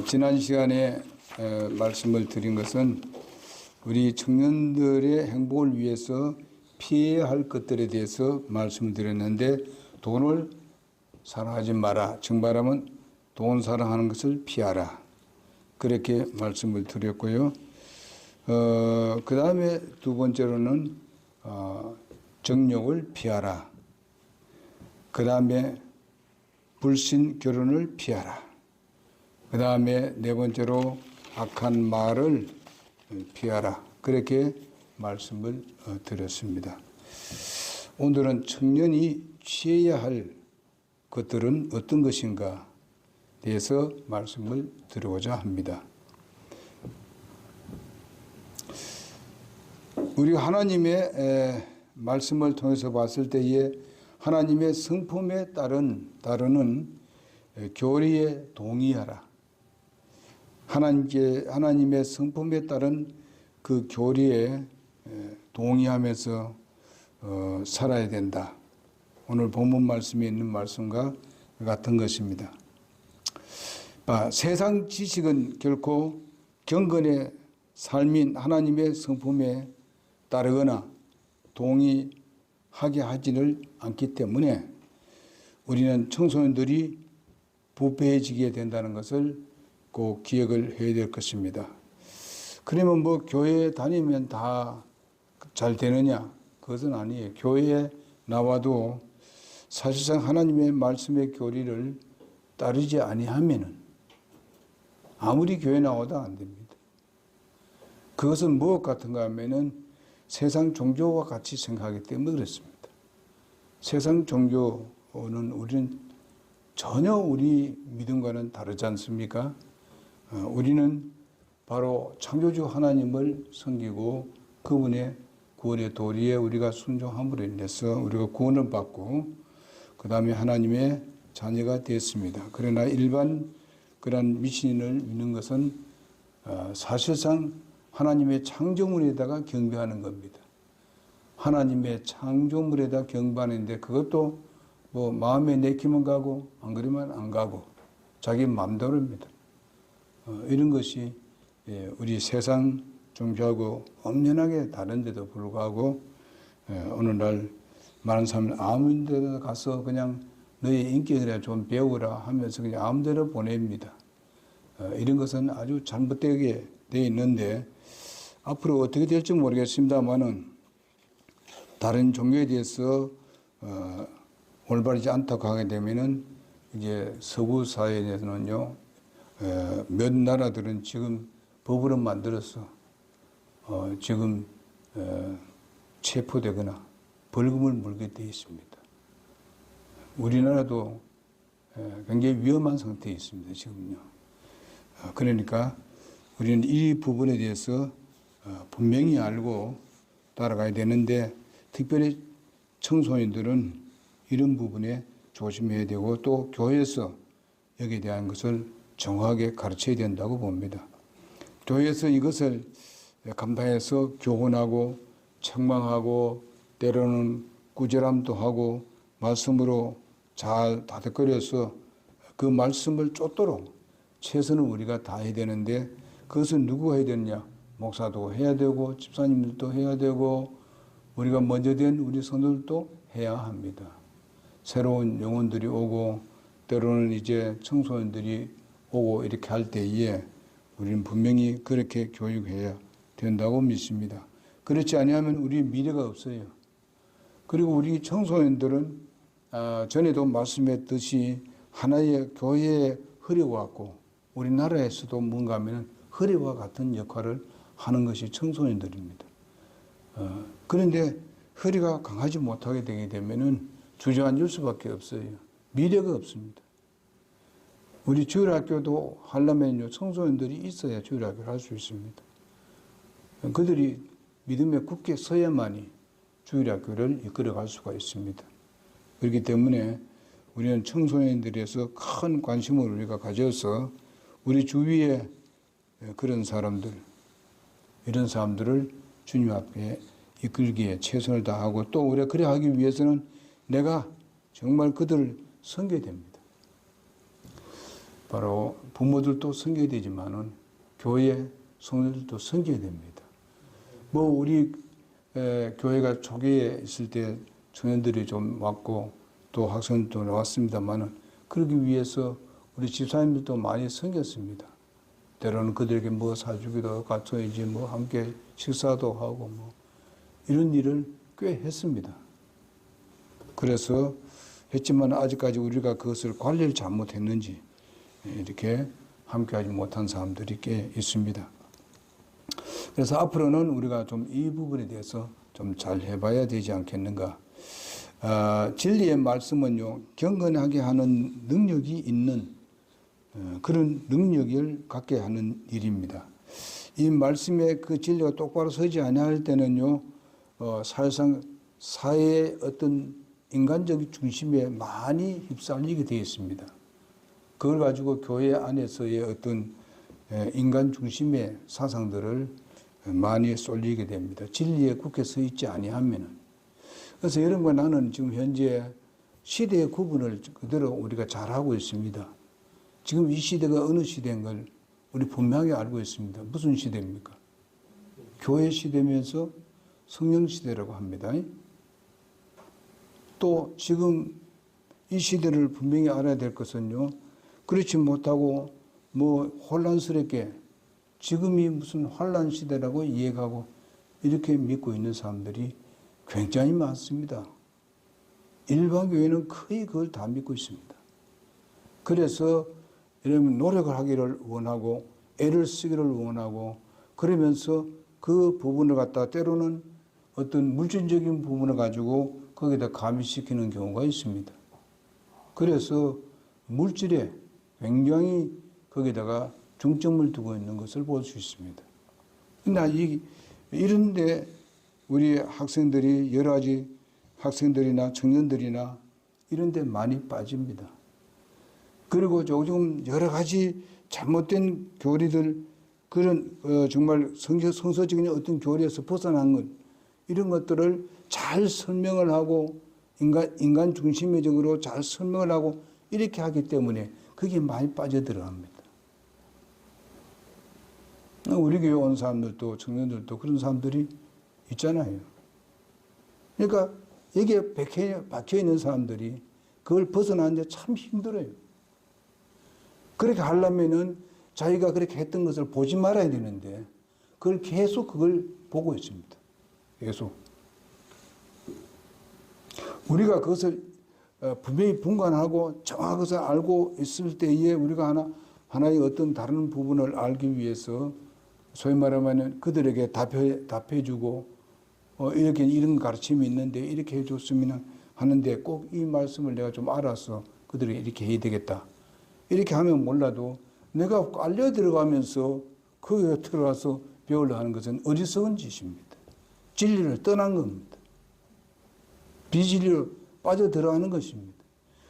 지난 시간에 말씀을 드린 것은 우리 청년들의 행복을 위해서 피해야 할 것들에 대해서 말씀을 드렸는데, 돈을 사랑하지 마라. 즉 말하면 돈 사랑하는 것을 피하라. 그렇게 말씀을 드렸고요. 그 다음에 두 번째로는 정욕을 피하라. 그 다음에 불신 결혼을 피하라. 그 다음에 네 번째로 악한 말을 피하라. 그렇게 말씀을 드렸습니다. 오늘은 청년이 취해야 할 것들은 어떤 것인가 대해서 말씀을 드리고자 합니다. 우리가 하나님의 말씀을 통해서 봤을 때에 하나님의 성품에 따르는 교리에 동의하라. 하나님의 성품에 따른 그 교리에 동의하면서 살아야 된다. 오늘 본문 말씀에 있는 말씀과 같은 것입니다. 세상 지식은 결코 경건의 삶인 하나님의 성품에 따르거나 동의하게 하지를 않기 때문에 우리는 청소년들이 부패해지게 된다는 것을 꼭 기억을 해야 될 것입니다. 그러면 교회에 다니면 다 잘 되느냐? 그것은 아니에요. 교회에 나와도 사실상 하나님의 말씀의 교리를 따르지 아니하면은 아무리 교회 나와도 안 됩니다. 그것은 무엇 같은가 하면은 세상 종교와 같이 생각하기 때문에 그렇습니다. 세상 종교는 우리는 전혀 우리 믿음과는 다르지 않습니까? 우리는 바로 창조주 하나님을 섬기고 그분의 구원의 도리에 우리가 순종함으로 인해서 우리가 구원을 받고 그 다음에 하나님의 자녀가 됐습니다. 그러나 일반 그런 미신을 믿는 것은 사실상 하나님의 창조물에다가 경배하는 겁니다. 하나님의 창조물에다 경배하는데 그것도 마음에 내키면 가고 안 그러면 안 가고 자기 마음대로입니다. 이런 것이 우리 세상 종교하고 엄연하게 다른데도 불구하고 오늘날 많은 사람은 아무 데나 가서 그냥 너의 인격이라 좀 배우라 하면서 그냥 아무 데나 보냅니다. 이런 것은 아주 잘못되게 되어 있는데 앞으로 어떻게 될지 모르겠습니다만은 다른 종교에 대해서 올바르지 않다고 하게 되면은 이제 서구 사회에서는요, 몇 나라들은 지금 법으로 만들어서 지금 체포되거나 벌금을 물게 되어 있습니다. 우리나라도 굉장히 위험한 상태에 있습니다. 지금요. 그러니까 우리는 이 부분에 대해서 분명히 알고 따라가야 되는데 특별히 청소년들은 이런 부분에 조심해야 되고 또 교회에서 여기에 대한 것을 정확하게 가르쳐야 된다고 봅니다. 교회에서 이것을 감당해서 교훈하고 책망하고 때로는 꾸지람도 하고 말씀으로 잘 다독거려서 그 말씀을 쫓도록 최선을 우리가 다해야 되는데 그것은 누구가 해야 되느냐? 목사도 해야 되고 집사님들도 해야 되고 우리가 먼저 된 우리 성도들도 해야 합니다. 새로운 영혼들이 오고 때로는 이제 청소년들이 오고 이렇게 할 때에 우리는 분명히 그렇게 교육해야 된다고 믿습니다. 그렇지 아니하면 우리 미래가 없어요. 그리고 우리 청소년들은 전에도 말씀했듯이 하나의 교회의 허리와 같고 우리나라에서도 뭔가 하면 허리와 같은 역할을 하는 것이 청소년들입니다. 그런데 허리가 강하지 못하게 되게 되면은 주저앉을 수밖에 없어요. 미래가 없습니다. 우리 주일학교도 하려면요, 청소년들이 있어야 주일학교를 할 수 있습니다. 그들이 믿음에 굳게 서야만이 주일학교를 이끌어갈 수가 있습니다. 그렇기 때문에 우리는 청소년들에서 큰 관심을 우리가 가져서 우리 주위에 그런 사람들, 이런 사람들을 주님 앞에 이끌기에 최선을 다하고 또 우리가 그래 하기 위해서는 내가 정말 그들을 섬겨야 됩니다. 바로 부모들도 섬겨야 되지만은 교회 성도들도 섬겨야 됩니다. 뭐 우리 교회가 초기에 있을 때 청년들이 좀 왔고 또 학생들도 나왔습니다만은 그러기 위해서 우리 집사님들도 많이 섬겼습니다. 때로는 그들에게 뭐 사주기도 하고 같이 이제 뭐 함께 식사도 하고 뭐 이런 일을 꽤 했습니다. 그래서 했지만 아직까지 우리가 그것을 관리를 잘못했는지 이렇게 함께하지 못한 사람들이 꽤 있습니다. 그래서 앞으로는 우리가 좀 이 부분에 대해서 좀 잘 해봐야 되지 않겠는가. 진리의 말씀은요, 경건하게 하는 능력이 있는 그런 능력을 갖게 하는 일입니다. 이 말씀의 그 진리가 똑바로 서지 아니할 때는요, 사실상 사회의 어떤 인간적 중심에 많이 휩쓸리게 되어 있습니다. 그걸 가지고 교회 안에서의 어떤 인간 중심의 사상들을 많이 쏠리게 됩니다. 진리에 굳게 서 있지 아니하면은. 그래서 여러분과 나는 지금 현재 시대의 구분을 그대로 우리가 잘하고 있습니다. 지금 이 시대가 어느 시대인 걸 우리 분명히 알고 있습니다. 무슨 시대입니까? 교회 시대면서 성령 시대라고 합니다. 또 지금 이 시대를 분명히 알아야 될 것은요, 그렇지 못하고 뭐 혼란스럽게 지금이 무슨 환란 시대라고 이해하고 이렇게 믿고 있는 사람들이 굉장히 많습니다. 일반 교회는 거의 그걸 다 믿고 있습니다. 그래서 여러분 노력을 하기를 원하고 애를 쓰기를 원하고 그러면서 그 부분을 갖다 때로는 어떤 물질적인 부분을 가지고 거기다 가미시키는 경우가 있습니다. 그래서 물질에 굉장히 거기다가 중점을 두고 있는 것을 볼 수 있습니다. 그러나 이런데 우리 학생들이 여러 가지 학생들이나 청년들이나 이런 데 많이 빠집니다. 그리고 요즘 여러 가지 잘못된 교리들 그런 정말 성서적인 어떤 교리에서 벗어난 것 이런 것들을 잘 설명을 하고 인간 중심적으로 잘 설명을 하고 이렇게 하기 때문에 그게 많이 빠져들어갑니다. 우리 교회 온 사람들도 청년들도 그런 사람들이 있잖아요. 그러니까 여기에 박혀 있는 사람들이 그걸 벗어나는데 참 힘들어요. 그렇게 하려면은 자기가 그렇게 했던 것을 보지 말아야 되는데 그걸 계속 그걸 보고 있습니다. 계속. 우리가 그것을 분명히 분간하고 정확한 것을 알고 있을 때에 우리가 하나의 어떤 다른 부분을 알기 위해서 소위 말하면 그들에게 답해주고 이렇게 이런 가르침이 있는데 이렇게 해줬으면 하는데 꼭 이 말씀을 내가 좀 알아서 그들에게 이렇게 해야 되겠다. 이렇게 하면 몰라도 내가 알려 들어가면서 거기에 들어가서 배우려 하는 것은 어리석은 짓입니다. 진리를 떠난 겁니다. 비진리로 빠져들어가는 것입니다.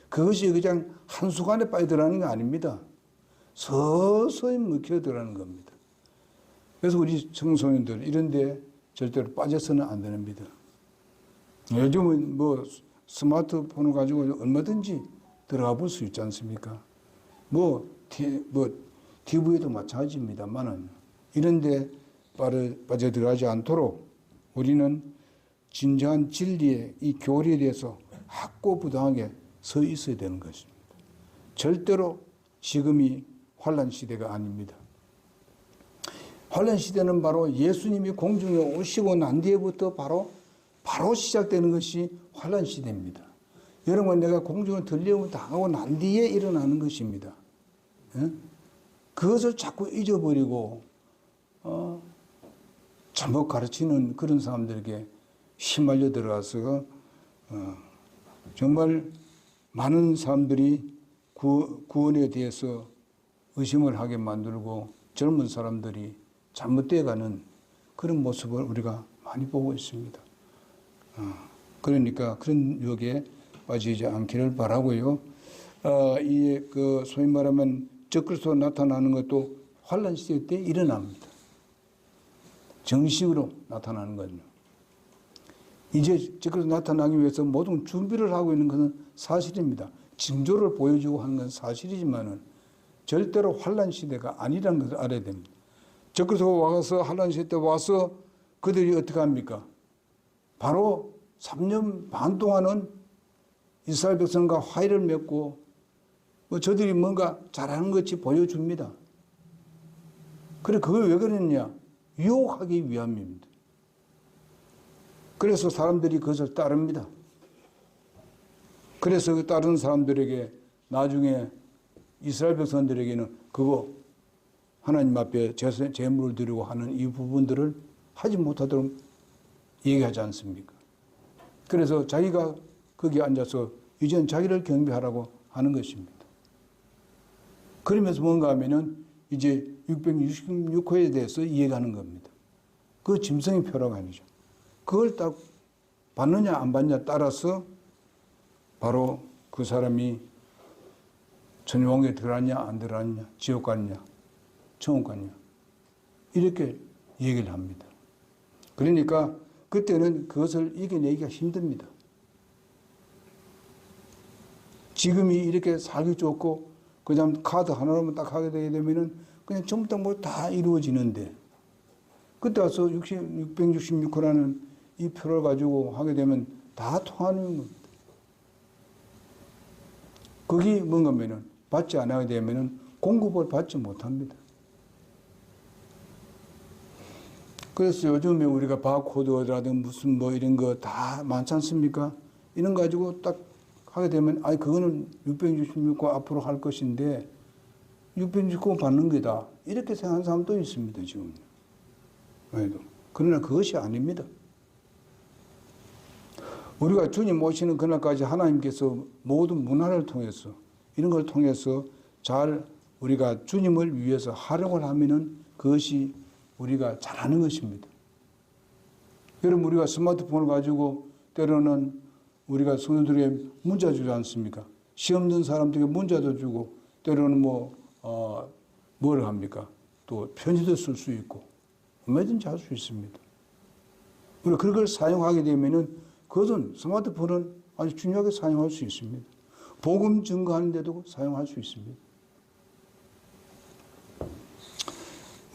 그것이 그냥 한순간에 빠져들어가는 게 아닙니다. 서서히 먹혀 들어가는 겁니다. 그래서 우리 청소년들 이런 데 절대로 빠져서는 안 됩니다. 요즘은 뭐 스마트폰을 가지고 얼마든지 들어가 볼 수 있지 않습니까? TV에도 마찬가지입니다만은 이런 데 빠져들어가지 않도록 우리는 진정한 진리의 이 교리에 대해서 확고부당하게 서 있어야 되는 것입니다. 절대로 지금이 환란 시대가 아닙니다. 환란 시대는 바로 예수님이 공중에 오시고 난 뒤에부터 바로 시작되는 것이 환란 시대입니다. 여러분 내가 공중에 들려오고 당하고 난 뒤에 일어나는 것입니다. 그것을 자꾸 잊어버리고 잘못 가르치는 그런 사람들에게 휘말려 들어가서 정말 많은 사람들이 구원에 대해서 의심을 하게 만들고 젊은 사람들이 잘못되어가는 그런 모습을 우리가 많이 보고 있습니다. 그러니까 그런 유혹에 빠지지 않기를 바라고요. 소위 말하면 적그리스도 나타나는 것도 환란 시대 때 일어납니다. 정식으로 나타나는 거죠. 이제 적그리스도 나타나기 위해서 모든 준비를 하고 있는 것은 사실입니다. 징조를 보여주고 하는 건 사실이지만은 절대로 환란 시대가 아니라는 것을 알아야 됩니다. 적그리스도가 와서 환란 시대 때 와서 그들이 어떻게 합니까? 바로 3년 반 동안은 이스라엘 백성과 화해를 맺고 저들이 뭔가 잘하는 것 같이 보여줍니다. 그래 그걸 왜 그랬냐? 유혹하기 위함입니다. 그래서 사람들이 그것을 따릅니다. 그래서 그 따르는 사람들에게 나중에 이스라엘 백성들에게는 그거 하나님 앞에 제물을 드리고 하는 이 부분들을 하지 못하도록 얘기하지 않습니까? 그래서 자기가 거기 앉아서 이제는 자기를 경배하라고 하는 것입니다. 그러면서 뭔가 하면은 이제 666호에 대해서 이해가는 겁니다. 그 짐승의 표라가 아니죠. 그걸 딱 받느냐 안 받느냐 따라서 바로 그 사람이 천왕에 들어갔냐 안 들어갔냐, 지옥 갔냐, 천국 갔냐 이렇게 얘기를 합니다. 그러니까 그때는 그것을 이겨내기가 힘듭니다. 지금이 이렇게 살기 좋고 그냥 카드 하나로만 딱 하게 되게 되면은 그냥 전부 다 뭐 다 이루어지는데 그때 와서 666호라는 이 표를 가지고 하게 되면 다 통하는 겁니다. 거기 뭔가면은 받지 않게 되면은 공급을 받지 못합니다. 그래서 요즘에 우리가 바코드라든 무슨 뭐 이런 거 다 많지 않습니까? 이런 거 가지고 딱 하게 되면 아니 그거는 666호 앞으로 할 것인데 666호 받는 거다. 이렇게 생각하는 사람도 있습니다. 지금. 그러나 그것이 아닙니다. 우리가 주님 오시는 그날까지 하나님께서 모든 문화를 통해서 이런 걸 통해서 잘 우리가 주님을 위해서 활용을 하면은 그것이 우리가 잘하는 것입니다. 여러분 우리가 스마트폰을 가지고 때로는 우리가 성도들에게 문자 주지 않습니까? 시험 든 사람들에게 문자도 주고 때로는 뭘 합니까? 또 편지도 쓸 수 있고 얼마든지 할 수 있습니다. 우리가 그걸 사용하게 되면은 그것은 스마트폰은 아주 중요하게 사용할 수 있습니다. 복음 증거하는 데도 사용할 수 있습니다.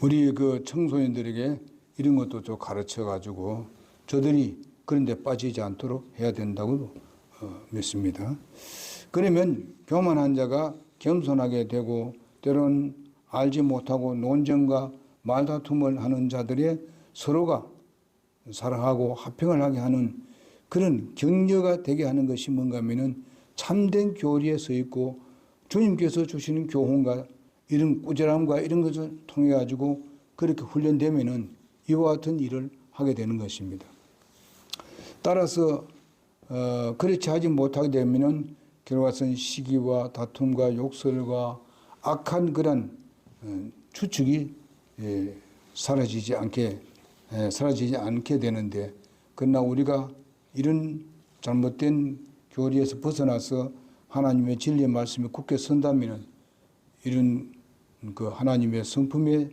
우리 그 청소년들에게 이런 것도 좀 가르쳐 가지고 저들이 그런 데 빠지지 않도록 해야 된다고 믿습니다. 그러면 교만한 자가 겸손하게 되고 때로는 알지 못하고 논쟁과 말다툼을 하는 자들의 서로가 사랑하고 화평을 하게 하는 그런 격려가 되게 하는 것이 뭔가 하면은 참된 교리에 서 있고 주님께서 주시는 교훈과 이런 꾸준함과 이런 것을 통해 가지고 그렇게 훈련되면은 이와 같은 일을 하게 되는 것입니다. 따라서 그렇지 하지 못하게 되면은 결과선 시기와 다툼과 욕설과 악한 그런 추측이 사라지지 않게 되는데 그러나 우리가 이런 잘못된 교리에서 벗어나서 하나님의 진리의 말씀에 굳게 선다면은 이런 그 하나님의 성품에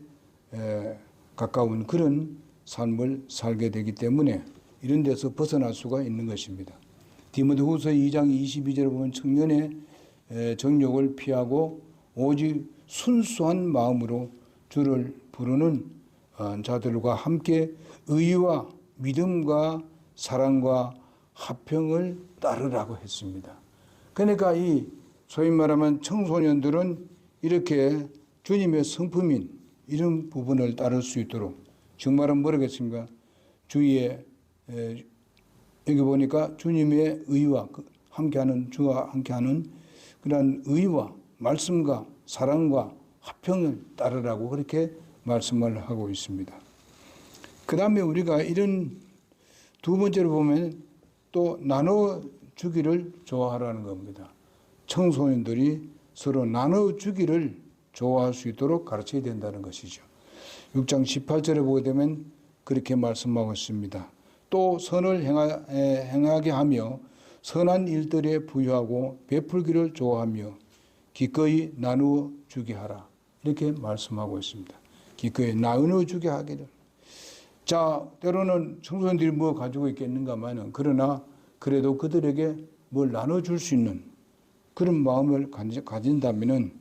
가까운 그런 삶을 살게 되기 때문에 이런 데서 벗어날 수가 있는 것입니다. 디모데후서 2장 22절에 보면 청년의 정욕을 피하고 오직 순수한 마음으로 주를 부르는 자들과 함께 의와 믿음과 사랑과 화평을 따르라고 했습니다. 그러니까 이 소위 말하면 청소년들은 이렇게 주님의 성품인 이런 부분을 따를 수 있도록 정말은 모르겠습니까? 주위에 여기 보니까 주님의 의와 함께하는 주와 함께하는 그런 의와 말씀과 사랑과 화평을 따르라고 그렇게 말씀을 하고 있습니다. 그 다음에 우리가 이런 두 번째로 보면 또 나눠주기를 좋아하라는 겁니다. 청소년들이 서로 나눠주기를 좋아할 수 있도록 가르쳐야 된다는 것이죠. 6장 18절에 보게 되면 그렇게 말씀하고 있습니다. 또 선을 행하게 하며 선한 일들에 부유하고 베풀기를 좋아하며 기꺼이 나누어 주게 하라. 이렇게 말씀하고 있습니다. 기꺼이 나누어 주게 하기를. 자, 때로는 청소년들이 뭐 가지고 있겠는가마는 그러나 그래도 그들에게 뭘 나눠줄 수 있는 그런 마음을 가진다면은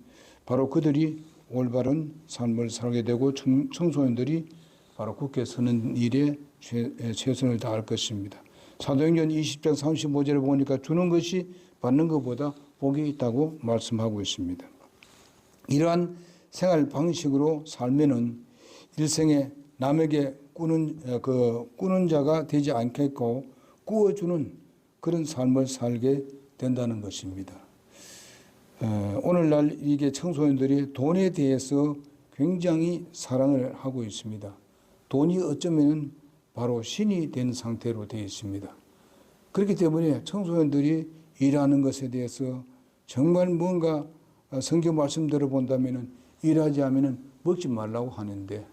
바로 그들이 올바른 삶을 살게 되고 청소년들이 바로 국회에 서는 일에 최선을 다할 것입니다. 사도행전 20장 35절에 보니까 주는 것이 받는 것보다 복이 있다고 말씀하고 있습니다. 이러한 생활 방식으로 살면은 일생에 남에게 꾸는 자가 되지 않겠고 꾸어주는 그런 삶을 살게 된다는 것입니다. 오늘날 이게 청소년들이 돈에 대해서 굉장히 사랑을 하고 있습니다. 돈이 어쩌면 바로 신이 된 상태로 되어 있습니다. 그렇기 때문에 청소년들이 일하는 것에 대해서 정말 뭔가 성경 말씀대로 본다면 일하지 않으면 먹지 말라고 하는데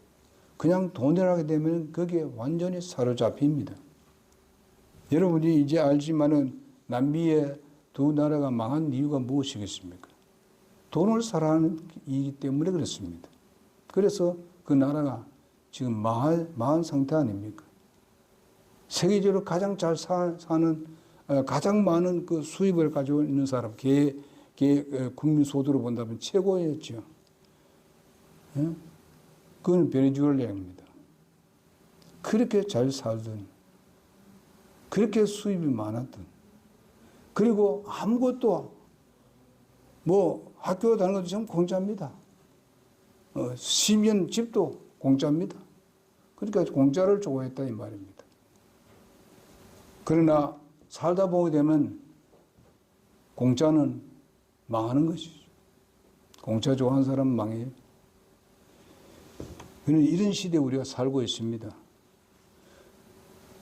그냥 돈을 하게 되면 거기에 완전히 사로잡힙니다. 여러분이 이제 알지만은 남미의 두 나라가 망한 이유가 무엇이겠습니까? 돈을 사랑하는 이기 때문에 그렇습니다. 그래서 그 나라가 지금 망한 상태 아닙니까? 세계적으로 가장 잘 사는 가장 많은 그 수입을 가지고 있는 사람, 국민 소득으로 본다면 최고였죠. 그건 베네수엘라입니다. 그렇게 잘 살던, 그렇게 수입이 많았던, 그리고 아무것도 학교 다니는 것도 좀 공짜입니다. 시면 집도 공짜입니다. 그러니까 공짜를 좋아했다 이 말입니다. 그러나 살다 보게 되면 공짜는 망하는 것이죠. 공짜 좋아하는 사람은 망해요. 이런 시대에 우리가 살고 있습니다.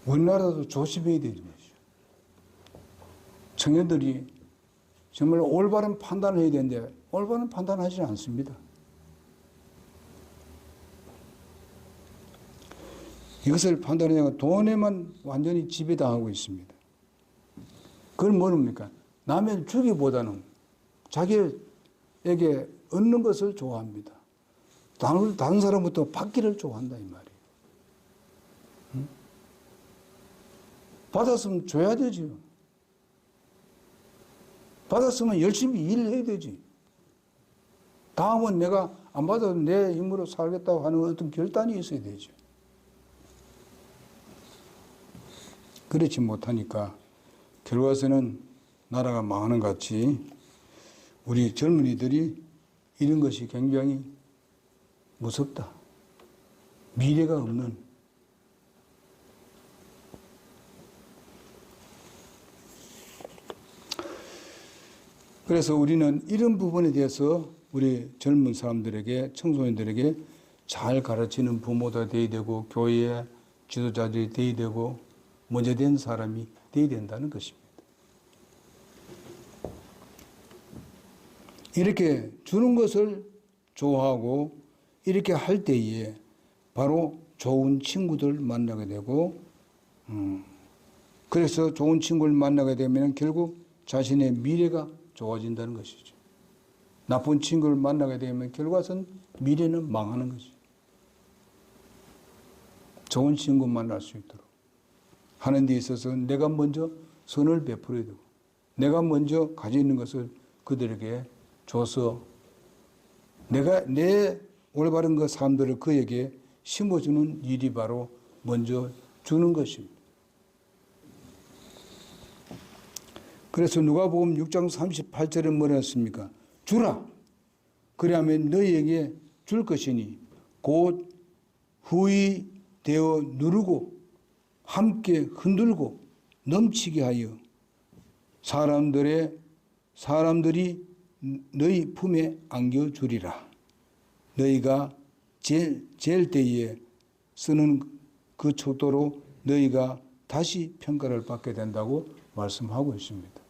우리나라도 조심해야 되는 것이죠. 청년들이 정말 올바른 판단을 해야 되는데 올바른 판단을 하지 않습니다. 이것을 판단하냐면 돈에만 완전히 지배당하고 있습니다. 그건 뭡니까? 남을 주기보다는 자기에게 얻는 것을 좋아합니다. 다른 사람부터 받기를 좋아한다 이 말이에요. 응? 받았으면 줘야 되죠. 받았으면 열심히 일해야 되지. 다음은 내가 안 받아도 내 힘으로 살겠다고 하는 어떤 결단이 있어야 되죠. 그렇지 못하니까 결과에서는 나라가 망하는 것 같이 우리 젊은이들이 이런 것이 굉장히 무섭다. 미래가 없는. 그래서 우리는 이런 부분에 대해서 우리 젊은 사람들에게, 청소년들에게 잘 가르치는 부모가 되어야 되고 교회의 지도자들이 되어야 되고 먼저 된 사람이 되어야 된다는 것입니다. 이렇게 주는 것을 좋아하고 이렇게 할 때에 바로 좋은 친구들 만나게 되고 그래서 좋은 친구를 만나게 되면 결국 자신의 미래가 좋아진다는 것이죠. 나쁜 친구를 만나게 되면 결과는 미래는 망하는 것이죠. 좋은 친구 만날 수 있도록 하는 데 있어서 내가 먼저 선을 베풀어야 되고 내가 먼저 가지고 있는 것을 그들에게 줘서 내가 내 올바른 그 삶들을 그에게 심어주는 일이 바로 먼저 주는 것입니다. 그래서 누가복음 6장 38절에 뭐라 했습니까? 주라. 그리하면 너희에게 줄 것이니 곧 후히 되어 누르고 함께 흔들고 넘치게 하여 사람들이 너희 품에 안겨주리라. 너희가 잴 때에 쓰는 그 척도로 너희가 다시 평가를 받게 된다고 말씀하고 있습니다.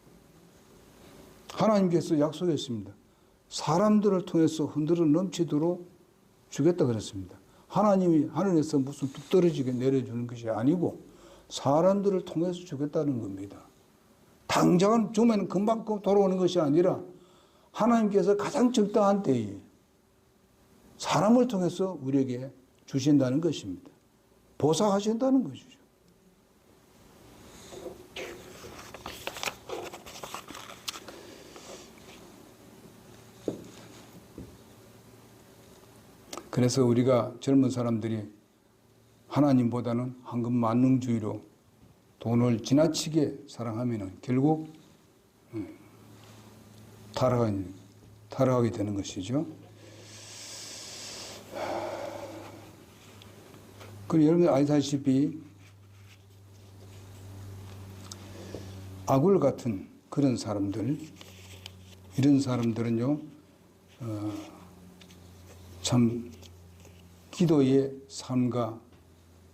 하나님께서 약속했습니다. 사람들을 통해서 흔들어 넘치도록 주겠다 그랬습니다. 하나님이 하늘에서 무슨 뚝 떨어지게 내려주는 것이 아니고 사람들을 통해서 주겠다는 겁니다. 당장은 주면 금방 돌아오는 것이 아니라 하나님께서 가장 적당한 때에 사람을 통해서 우리에게 주신다는 것입니다. 보상하신다는 것이죠. 그래서 우리가 젊은 사람들이 하나님보다는 황금 만능주의로 돈을 지나치게 사랑하면 결국 타락하게 되는 것이죠. 그리고 여러분 아시다시피 아굴 같은 그런 사람들, 이런 사람들은요, 참 기도의 삶과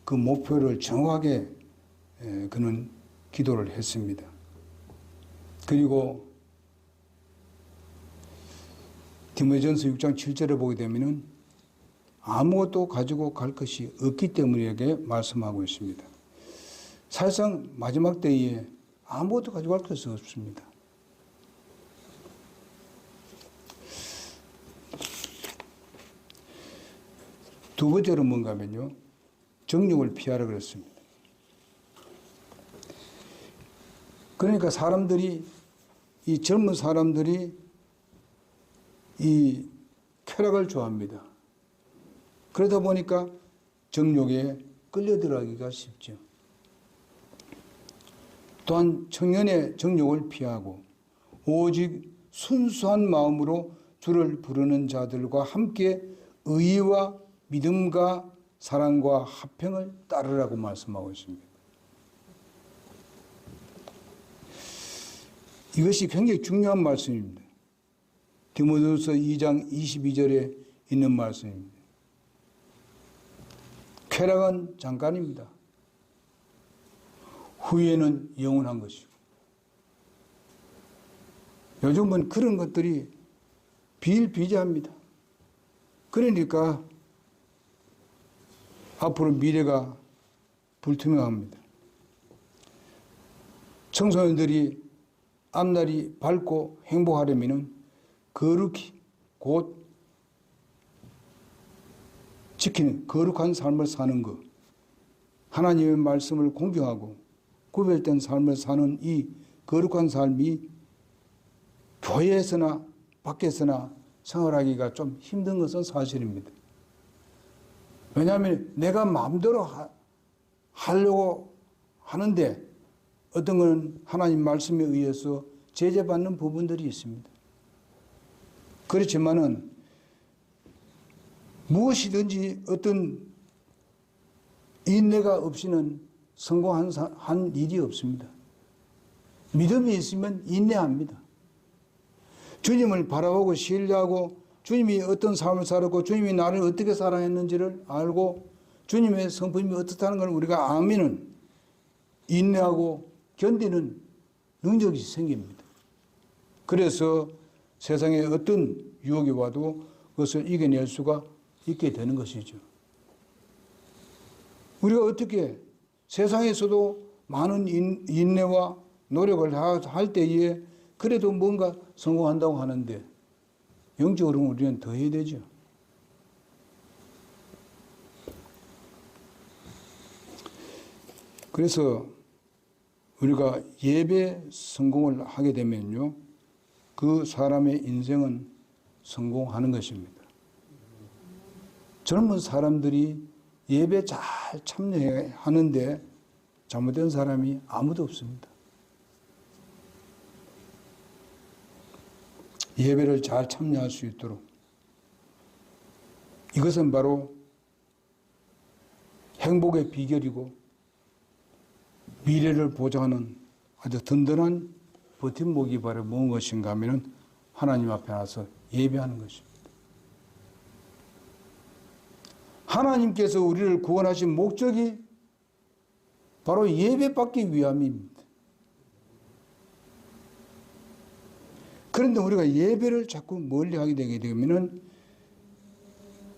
그 목표를 정확하게 그는 기도를 했습니다. 그리고 디모데전서 6장 7절에 보게 되면은 아무것도 가지고 갈 것이 없기 때문에 말씀하고 있습니다. 사실상 마지막 때에 아무것도 가지고 갈 것이 없습니다. 두 번째로 뭔가 하면요, 정욕을 피하라 그랬습니다. 그러니까 이 젊은 사람들이 이 쾌락을 좋아합니다. 그러다 보니까 정욕에 끌려들어가기가 쉽죠. 또한 청년의 정욕을 피하고 오직 순수한 마음으로 주를 부르는 자들과 함께 의와 믿음과 사랑과 화평을 따르라고 말씀하고 있습니다. 이것이 굉장히 중요한 말씀입니다. 디모데후서 2장 22절에 있는 말씀입니다. 쾌락은 잠깐입니다. 후회는 영원한 것이고. 요즘은 그런 것들이 비일비재합니다. 그러니까 앞으로 미래가 불투명합니다. 청소년들이 앞날이 밝고 행복하려면 거룩히 곧 지키는 거룩한 삶을 사는 것, 하나님의 말씀을 공경하고 구별된 삶을 사는 이 거룩한 삶이 교회에서나 밖에서나 생활하기가 좀 힘든 것은 사실입니다. 왜냐하면 내가 마음대로 하려고 하는데 어떤 건 하나님 말씀에 의해서 제재받는 부분들이 있습니다. 그렇지만은 무엇이든지 어떤 인내가 없이는 성공한 일이 없습니다. 믿음이 있으면 인내합니다. 주님을 바라보고 신뢰하고 주님이 어떤 삶을 살았고 주님이 나를 어떻게 사랑했는지를 알고 주님의 성품이 어떻다는 걸 우리가 알면은 인내하고 견디는 능력이 생깁니다. 그래서 세상에 어떤 유혹이 와도 그것을 이겨낼 수가 있게 되는 것이죠. 우리가 어떻게 세상에서도 많은 인내와 노력을 할 때에 그래도 뭔가 성공한다고 하는데 영적으로 우리는 더 해야 되죠. 그래서 우리가 예배 성공을 하게 되면요, 그 사람의 인생은 성공하는 것입니다. 젊은 사람들이 예배 잘 참여하는데 잘못된 사람이 아무도 없습니다. 예배를 잘 참여할 수 있도록 이것은 바로 행복의 비결이고 미래를 보장하는 아주 든든한 버팀목이 바로 무엇인가 하면 하나님 앞에 나서 예배하는 것입니다. 하나님께서 우리를 구원하신 목적이 바로 예배받기 위함입니다. 그런데 우리가 예배를 자꾸 멀리 하게 되게 되면은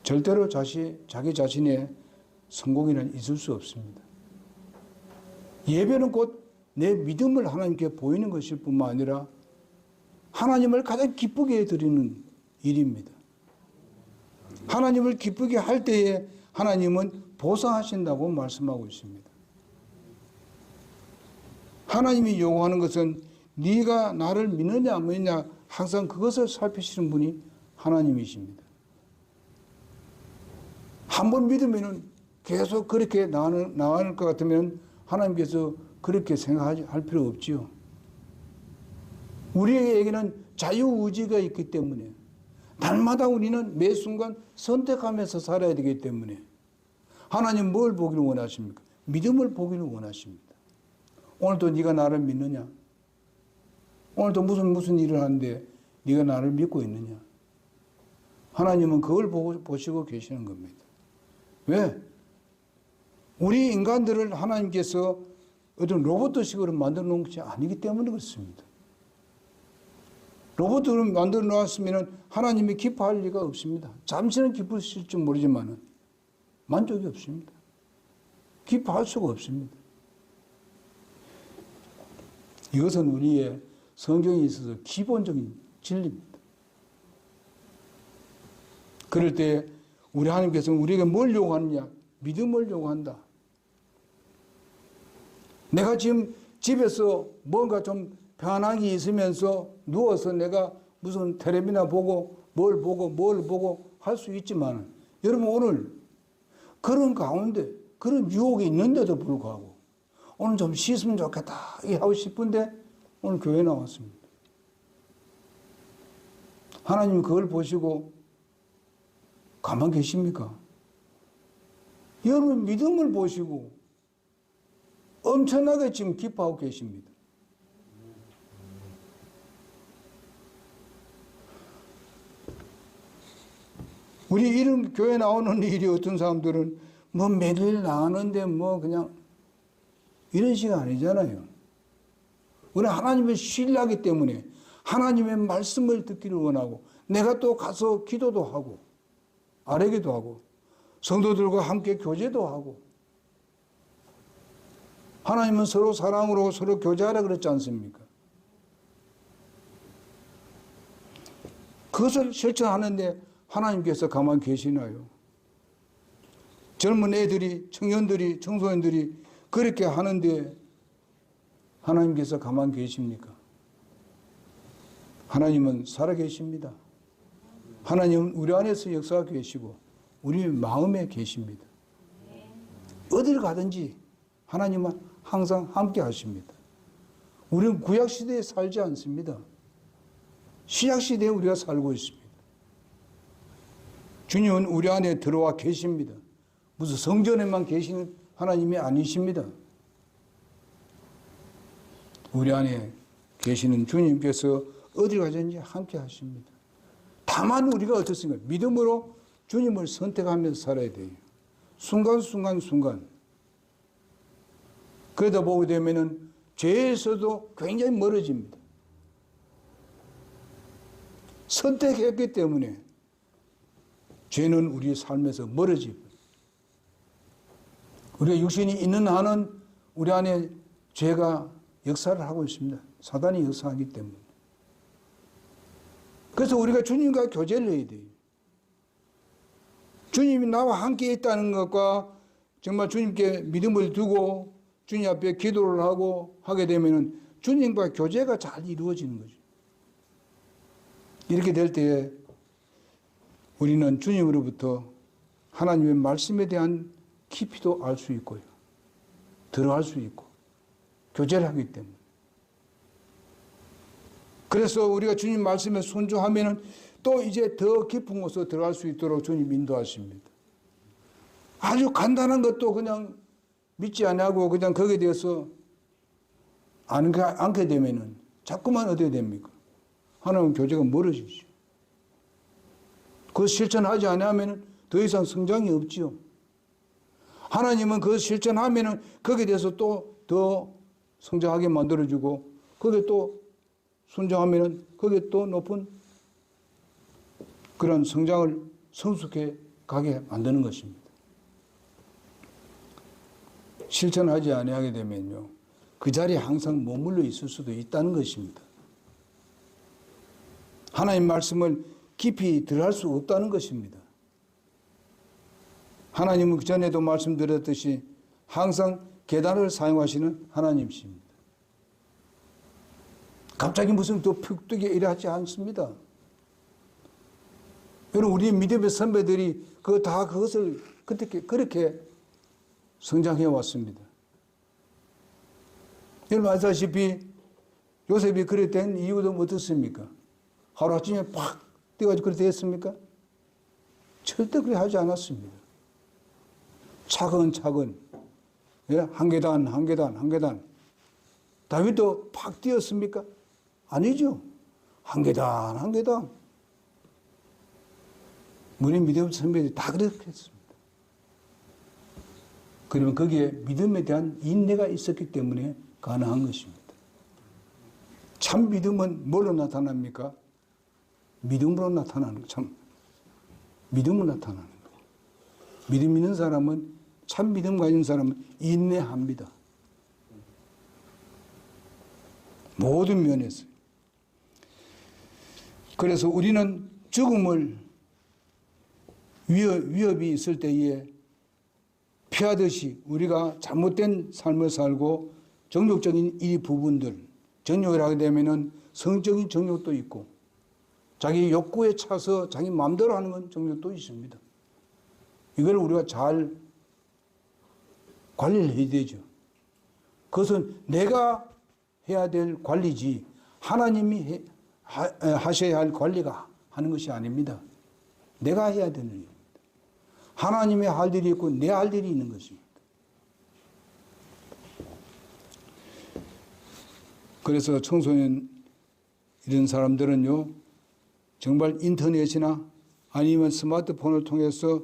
절대로 자기 자신의 성공에는 있을 수 없습니다. 예배는 곧 내 믿음을 하나님께 보이는 것일 뿐만 아니라 하나님을 가장 기쁘게 해드리는 일입니다. 하나님을 기쁘게 할 때에 하나님은 보상하신다고 말씀하고 있습니다. 하나님이 요구하는 것은 네가 나를 믿느냐 안 믿느냐 항상 그것을 살피시는 분이 하나님이십니다. 한 번 믿으면은 계속 그렇게 나갈 것 같으면 하나님께서 그렇게 생각할 필요 없지요. 우리에게는 자유의지가 있기 때문에 날마다 우리는 매 순간 선택하면서 살아야 되기 때문에 하나님 뭘 보기를 원하십니까? 믿음을 보기를 원하십니다. 오늘도 네가 나를 믿느냐? 오늘도 무슨 일을 하는데 네가 나를 믿고 있느냐? 하나님은 그걸 보시고 계시는 겁니다. 왜? 우리 인간들을 하나님께서 어떤 로봇식으로 만들어 놓은 것이 아니기 때문에 그렇습니다. 로봇을 만들어 놨으면 하나님이 기뻐할 리가 없습니다. 잠시는 기쁘실지 모르지만 만족이 없습니다. 기뻐할 수가 없습니다. 이것은 우리의 성경에 있어서 기본적인 진리입니다. 그럴 때 우리 하나님께서는 우리에게 뭘 요구하느냐? 믿음을 요구한다. 내가 지금 집에서 뭔가 좀 편하게 있으면서 누워서 내가 무슨 텔레비나 보고 뭘 보고 할 수 있지만 여러분 오늘 그런 가운데 그런 유혹이 있는데도 불구하고 오늘 좀 쉬었으면 좋겠다 하고 싶은데 오늘 교회 나왔습니다. 하나님 그걸 보시고 가만 계십니까? 여러분 믿음을 보시고 엄청나게 지금 기뻐하고 계십니다. 우리 이런 교회 나오는 일이 어떤 사람들은 뭐 매일 나가는데 뭐 그냥 이런 식이 아니잖아요. 우리 하나님을 신뢰하기 때문에 하나님의 말씀을 듣기를 원하고 내가 또 가서 기도도 하고 아뢰기도 하고 성도들과 함께 교제도 하고 하나님은 서로 사랑으로 서로 교제하라 그랬지 않습니까? 그것을 실천하는데 하나님께서 가만히 계시나요? 젊은 애들이, 청년들이, 청소년들이 그렇게 하는데 하나님께서 가만히 계십니까? 하나님은 살아계십니다. 하나님은 우리 안에서 역사하고 계시고 우리 마음에 계십니다. 어딜 가든지 하나님은 항상 함께 하십니다. 우리는 구약시대에 살지 않습니다. 신약시대에 우리가 살고 있습니다. 주님은 우리 안에 들어와 계십니다. 무슨 성전에만 계시는 하나님이 아니십니다. 우리 안에 계시는 주님께서 어디 가든지 함께 하십니다. 다만 우리가 어떻습니까? 믿음으로 주님을 선택하면서 살아야 돼요. 순간순간. 그러다 보게 되면은 죄에서도 굉장히 멀어집니다. 선택했기 때문에 죄는 우리 삶에서 멀어지고 우리가 육신이 있는 한은 우리 안에 죄가 역사를 하고 있습니다. 사단이 역사하기 때문에. 그래서 우리가 주님과 교제를 해야 돼요. 주님이 나와 함께 있다는 것과 정말 주님께 믿음을 두고 주님 앞에 기도를 하고 하게 되면 주님과 교제가 잘 이루어지는 거죠. 이렇게 될 때에 우리는 주님으로부터 하나님의 말씀에 대한 깊이도 알 수 있고요. 들어갈 수 있고 교제를 하기 때문에. 그래서 우리가 주님 말씀에 순종하면 또 이제 더 깊은 곳으로 들어갈 수 있도록 주님 인도하십니다. 아주 간단한 것도 그냥 믿지 않고 그냥 거기에 대해서 않게 되면은 자꾸만 어떻게 됩니까? 하나님 교제가 멀어지죠. 그것 실천하지 않으면 더 이상 성장이 없지요. 하나님은 그것 실천하면 거기에 대해서 또 더 성장하게 만들어주고 거기에 또 순종하면 거기에 또 높은 그런 성장을 성숙해 가게 만드는 것입니다. 실천하지 아니하게 되면요, 그 자리에 항상 머물러 있을 수도 있다는 것입니다. 하나님 말씀을 깊이 들어갈 수 없다는 것입니다. 하나님은 그전에도 말씀드렸듯이 항상 계단을 사용하시는 하나님이십니다. 갑자기 무슨 또 푹뜨게 일하지 않습니다. 여러분, 우리 믿음의 선배들이 그것을 그렇게 성장해 왔습니다. 여러분 아시다시피 요셉이 그래 된 이유도 어떻습니까? 하루아침에 팍 뛰어가지고 그렇게 됐습니까? 절대 그렇게 하지 않았습니다. 차근차근, 예? 한 계단, 한 계단, 한 계단. 다윗도 팍 뛰었습니까? 아니죠. 한 계단, 한 계단. 우리 믿음 선배들이 다 그렇게 했습니다. 그러면 거기에 믿음에 대한 인내가 있었기 때문에 가능한 것입니다. 참 믿음은 뭘로 나타납니까? 믿음으로 나타나는 거, 참. 믿음으로 나타나는 거예요. 믿음 있는 사람은, 참 믿음 가진 사람은 인내합니다. 모든 면에서. 그래서 우리는 죽음을 위협이 있을 때에 피하듯이 우리가 잘못된 삶을 살고 정욕적인 이 부분들, 정욕을 하게 되면은 성적인 정욕도 있고 자기 욕구에 차서 자기 마음대로 하는 건 정욕도 있습니다. 이걸 우리가 잘 관리를 해야 되죠. 그것은 내가 해야 될 관리지 하나님이 하셔야 할 관리가 하는 것이 아닙니다. 내가 해야 되는 일입니다. 하나님이 할 일이 있고 내 할 일이 있는 것입니다. 그래서 청소년 이런 사람들은요, 정말 인터넷이나 아니면 스마트폰을 통해서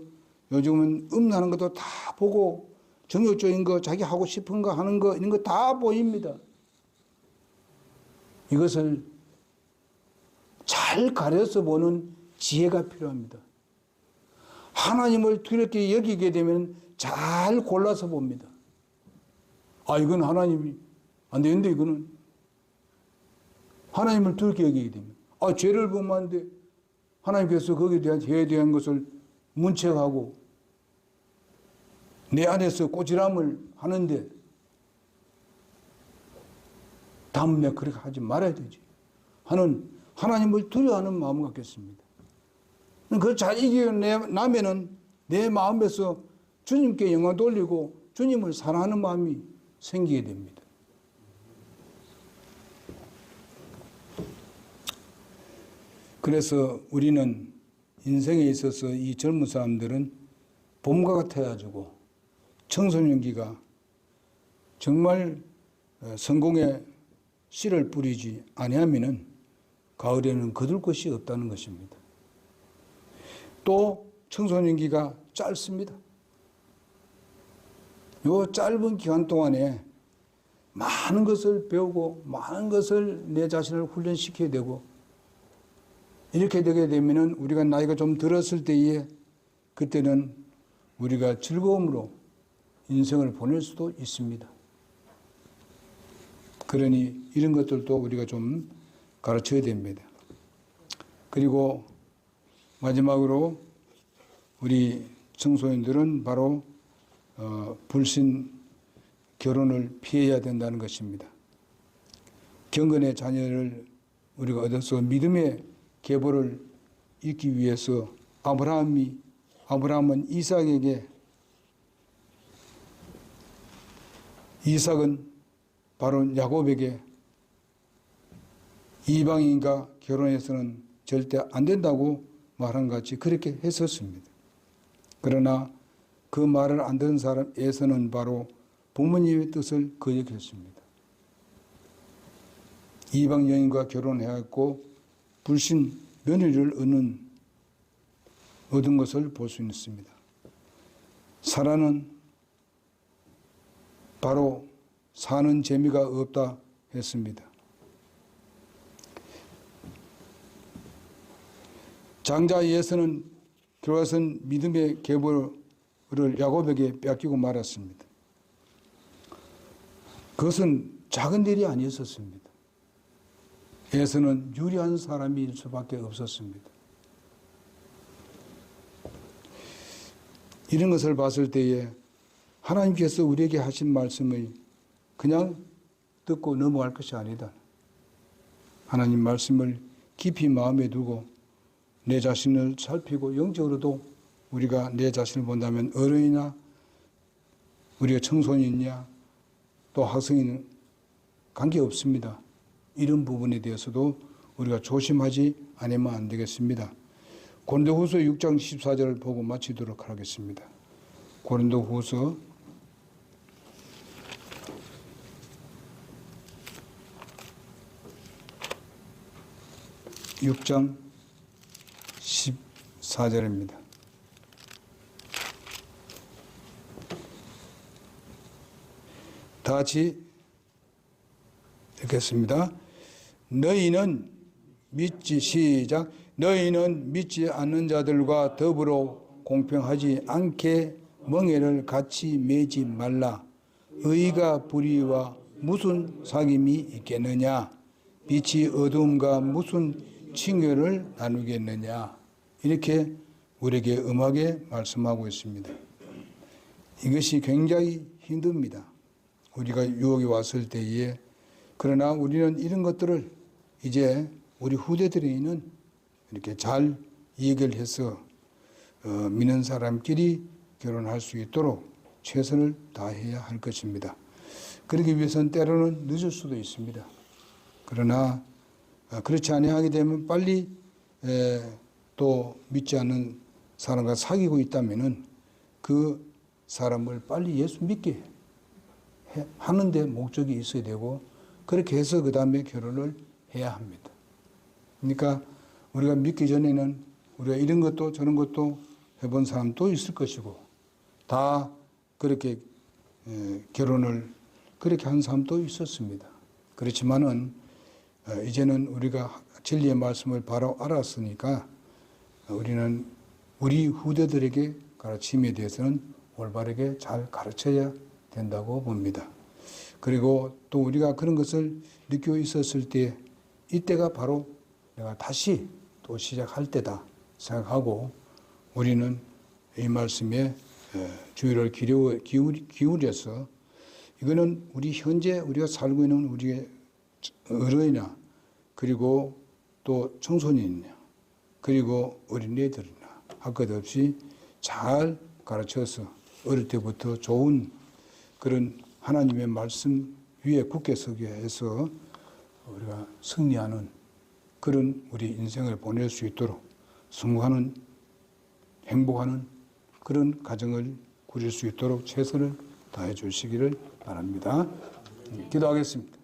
요즘은 음란한 것도 다 보고 정욕적인 거, 자기 하고 싶은 거 하는 거, 이런 거 다 보입니다. 이것을 잘 가려서 보는 지혜가 필요합니다. 하나님을 두렵게 여기게 되면 잘 골라서 봅니다. 아, 이건 하나님이 안 되는데, 이거는. 하나님을 두렵게 여기게 되면. 아, 죄를 범하는데 하나님께서 거기에 대한 죄에 대한 것을 문책하고 내 안에서 꼬질함을 하는데 다음에 그렇게 하지 말아야 되지 하는 하나님을 두려워하는 마음을 갖겠습니다. 그걸 잘 이겨내면은 내 마음에서 주님께 영광 돌리고 주님을 사랑하는 마음이 생기게 됩니다. 그래서 우리는 인생에 있어서 이 젊은 사람들은 봄과 같아가지고 청소년기가 정말 성공의 씨를 뿌리지 아니하면은 가을에는 거둘 것이 없다는 것입니다. 또 청소년기가 짧습니다. 요 짧은 기간 동안에 많은 것을 배우고 많은 것을 내 자신을 훈련시켜야 되고 이렇게 되게 되면은 우리가 나이가 좀 들었을 때에 그때는 우리가 즐거움으로 인생을 보낼 수도 있습니다. 그러니 이런 것들도 우리가 좀 가르쳐야 됩니다. 그리고 마지막으로 우리 청소년들은 바로 불신 결혼을 피해야 된다는 것입니다. 경건의 자녀를 우리가 얻어서 믿음의 계보를 잇기 위해서 아브라함은 이삭에게 이삭은 바로 야곱에게 이방인과 결혼해서는 절대 안 된다고 말한 것 같이 그렇게 했었습니다. 그러나 그 말을 안 듣는 사람에서는 바로 부모님의 뜻을 거역했습니다. 이방 여인과 결혼해갖고 불신 며느리를 얻은 것을 볼 수 있습니다. 사라는 바로 사는 재미가 없다 했습니다. 장자 예서는 결과선 믿음의 계보를 야곱에게 뺏기고 말았습니다. 그것은 작은 일이 아니었습니다. 에서는 유리한 사람일 수밖에 없었습니다. 이런 것을 봤을 때에 하나님께서 우리에게 하신 말씀을 그냥 듣고 넘어갈 것이 아니다. 하나님 말씀을 깊이 마음에 두고 내 자신을 살피고 영적으로도 우리가 내 자신을 본다면 어른이나 우리가 청소년이냐 또 학생이는 관계없습니다. 이런 부분에 대해서도 우리가 조심하지 않으면 안 되겠습니다. 고린도후서 6장 14절을 보고 마치도록 하겠습니다. 고린도후서 6장 14절입니다. 다 같이 읽겠습니다. 너희는 시작. 너희는 믿지 않는 자들과 더불어 공평하지 않게 멍에를 같이 매지 말라. 의가 불의와 무슨 사귐이 있겠느냐? 빛이 어두움과 무슨 칭효를 나누겠느냐? 이렇게 우리에게 엄하게 말씀하고 있습니다. 이것이 굉장히 힘듭니다. 우리가 유혹에 왔을 때에. 그러나 우리는 이런 것들을 이제 우리 후대들에는 이렇게 잘 얘기를 해서 믿는 사람끼리 결혼할 수 있도록 최선을 다해야 할 것입니다. 그러기 위해서는 때로는 늦을 수도 있습니다. 그러나 그렇지 아니하게 되면 빨리 또 믿지 않는 사람과 사귀고 있다면은 그 사람을 빨리 예수 믿게 하는데 목적이 있어야 되고 그렇게 해서 그 다음에 결혼을 해야 합니다. 그러니까 우리가 믿기 전에는 우리가 이런 것도 저런 것도 해본 사람도 있을 것이고 다 그렇게 결혼을 그렇게 한 사람도 있었습니다. 그렇지만은 이제는 우리가 진리의 말씀을 바로 알았으니까 우리는 우리 후대들에게 가르침에 대해서는 올바르게 잘 가르쳐야 된다고 봅니다. 그리고 또 우리가 그런 것을 느끼고 있었을 때 이때가 바로 내가 다시 또 시작할 때다 생각하고 우리는 이 말씀에 주의를 기울여서 이거는 우리 현재 우리가 살고 있는 우리의 어른이나 그리고 또 청소년이나 그리고 어린애들이나 할 것 없이 잘 가르쳐서 어릴 때부터 좋은 그런 하나님의 말씀 위에 굳게 서게 해서 우리가 승리하는 그런 우리 인생을 보낼 수 있도록 성공하는 행복하는 그런 가정을 꾸릴 수 있도록 최선을 다해 주시기를 바랍니다. 기도하겠습니다.